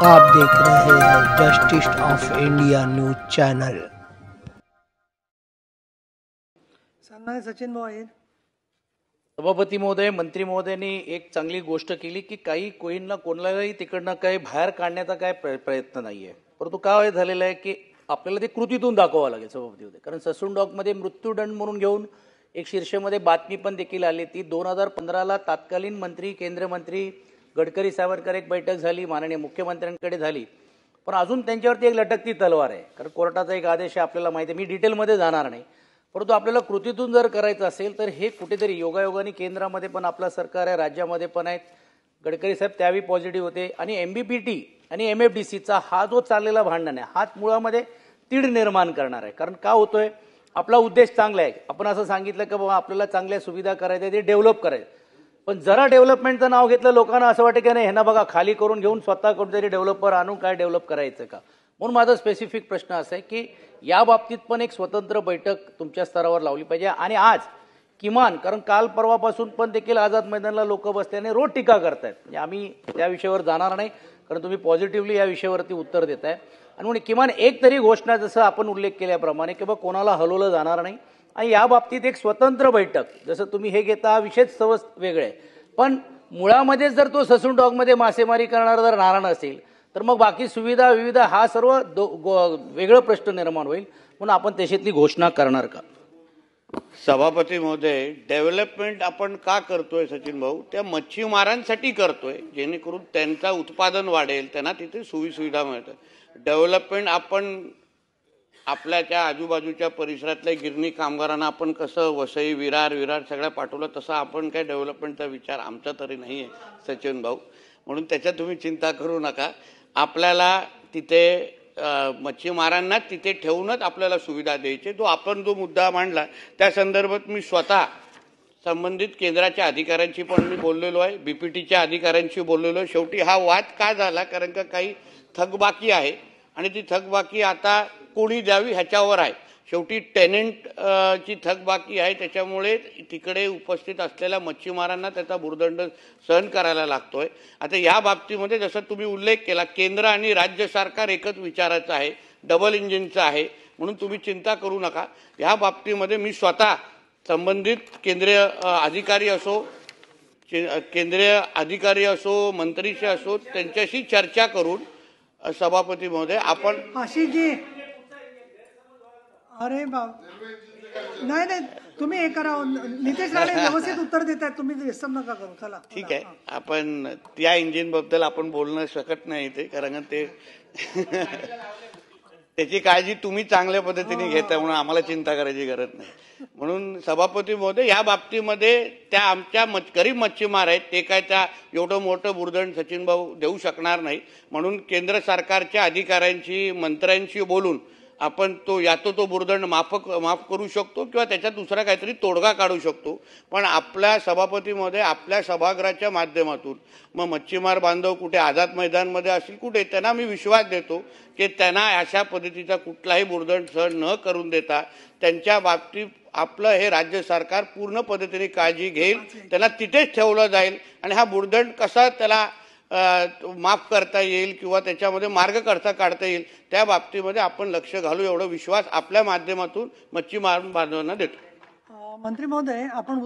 आप देख रहे हैं justice of India news channel. Sachin भाऊ आहेत। सभापती महोदय, मंत्री महोदयांनी एक चांगली गोष्ट केली की काही कोणालाही तिकडनं काही बाहेर काढण्याचा काय प्रयत्न नाहीये, परंतु काय झालेलं आहे की आपल्याला ते कृतीतून दाखवावं लागेल सभापती महोदय। कारण ससून डॉकमध्ये मृत्यूदंड म्हणून घेऊन एक शीर्षेमध्ये बातमी पण देखील आली ती 2015ला तत्कालीन मंत्री केंद्रीय मंत्री गडकरी साहेबांकडे एक बैठक झाली, माननीय मुख्यमंत्र्यांकडे झाली, पण अजून त्यांच्यावरती एक लटकती तलवार आहे। कारण कोर्टाचा एक आदेश आहे, आपल्याला माहिती आहे, मी डिटेलमध्ये जाणार नाही, परंतु आपल्याला कृतीतून जर करायचं असेल तर हे कुठेतरी योगायोगाने केंद्रामध्ये पण आपलं सरकार आहे, राज्यामध्ये पण आहेत। गडकरी साहेब त्यावेळी पॉझिटिव्ह होते आणि MBPT आणि MFDCचा हा जो चाललेला भांडण आहे हाच मुळामध्ये तीड निर्माण करणार आहे। कारण का होतोय, आपला उद्देश चांगला आहे, आपण असं सांगितलं की बाबा आपल्याला चांगल्या सुविधा करायच्या, ते डेव्हलप करायचं, पण जरा डेव्हलपमेंटचं नाव घेतलं लोकांना असं वाटतं की नाही ह्यांना बघा खाली करून घेऊन स्वतः कुठेतरी डेव्हलपर आणून काय डेव्हलप करायचं का। म्हणून माझा स्पेसिफिक प्रश्न असा आहे की या बाबतीत पण एक स्वतंत्र बैठक तुमच्या स्तरावर लावली पाहिजे। आणि आज किमान, कारण काल परवापासून पण देखील आझाद मैदानाला लोक बसल्याने रोज टीका करतायत, म्हणजे आम्ही त्या विषयावर जाणार नाही, कारण तुम्ही पॉझिटिव्हली या विषयावरती उत्तर देताय। आणि म्हणून किमान एक तरी घोषणा, जसं आपण उल्लेख केल्याप्रमाणे की बा कोणाला हलवलं जाणार नाही, आणि या बाबतीत एक स्वतंत्र बैठक, जसं तुम्ही हे घेता हा विषयच सर्व वेगळे, पण मुळामध्ये जर तो ससून डॉगमध्ये मासेमारी करणारा जर नारायण असेल तर मग बाकी सुविधा विविधा हा सर्व वेगळं प्रश्न निर्माण होईल। म्हणून आपण त्याच्यातली घोषणा करणार का? सभापती महोदय, डेव्हलपमेंट आपण का करतोय सचिन भाऊ? त्या मच्छीमारांसाठी करतोय, जेणेकरून त्यांचा उत्पादन वाढेल, त्यांना तिथे सुविधा मिळतात। डेव्हलपमेंट आपण आपल्याच्या आजूबाजूच्या परिसरातल्या गिरणी कामगारांना आपण कसं वसई विरार सगळ्या पाठवलं, तसं आपण काय डेव्हलपमेंटचा विचार आमचा तरी नाही आहे सचिन भाऊ, म्हणून त्याच्यात तुम्ही चिंता करू नका। आपल्याला तिथे मच्छीमारांना तिथे ठेवूनच आपल्याला सुविधा द्यायची। जो मुद्दा मांडला त्या संदर्भात मी स्वतः संबंधित केंद्राच्या अधिकाऱ्यांशी पण मी बोललेलो आहे, BPTच्या अधिकाऱ्यांशी बोललेलो आहे। शेवटी हा वाद का झाला, कारण का काही थकबाकी आहे आणि ती थकबाकी आता कोणी द्यावी ह्याच्यावर आहे। शेवटी टेनेंट ची थकबाकी आहे, त्याच्यामुळे तिकडे उपस्थित असलेल्या मच्छीमारांना त्याचा भुर्दंड सहन करायला लागतोय। आता या बाबतीमध्ये जसं तुम्ही उल्लेख केला, केंद्र आणि राज्य सरकार एकच विचाराचं आहे, डबल इंजिनचं आहे, म्हणून तुम्ही चिंता करू नका। या बाबतीमध्ये मी स्वतः संबंधित केंद्रीय अधिकारी असो मंत्रीशी असो त्यांच्याशी चर्चा करून सभापती महोदय आपण अरे नाही तुम्ही हे करा, नितेश राणे व्यवस्थित उत्तर देतात, तुम्ही विसम नका करू। चला ठीक आहे, आपण त्या इंजिन बद्दल आपण बोलणं शकत नाही ते, कारण ते त्याची काळजी तुम्ही चांगल्या पद्धतीने घेताय, म्हणून आम्हाला चिंता करायची गरज नाही। म्हणून सभापती महोदय, या बाबतीमध्ये त्या आमच्या गरीब मच्छीमार आहेत, ते काय त्या एवढं मोठं भुर्दंड सचिन भाऊ देऊ शकणार नाही, म्हणून केंद्र सरकारच्या अधिकाऱ्यांशी मंत्र्यांशी बोलून आपण तो भुर्दंड माफ करू शकतो किंवा त्याच्यात दुसरा काहीतरी तोडगा काढू शकतो। पण आपल्या सभापती महोदय, आपल्या सभागृहाच्या माध्यमातून मग मच्छीमार बांधव कुठे आझाद मैदानमध्ये असतील कुठे, त्यांना मी विश्वास देतो की त्यांना अशा पद्धतीचा कुठलाही भुर्दंड सहन न करून देता त्यांच्या बाबतीत आपलं हे राज्य सरकार पूर्ण पद्धतीने काळजी घेईल, त्यांना तिथेच ठेवलं जाईल आणि हा भुर्दंड कसा त्याला माफ करता येईल किंवा त्याच्यामध्ये मार्ग काढता येईल त्या बाबतीमध्ये आपण लक्ष घालू, एवढा विश्वास आपल्या माध्यमातून मच्छीमार बांधवांना देतो। मंत्री महोदय, आपण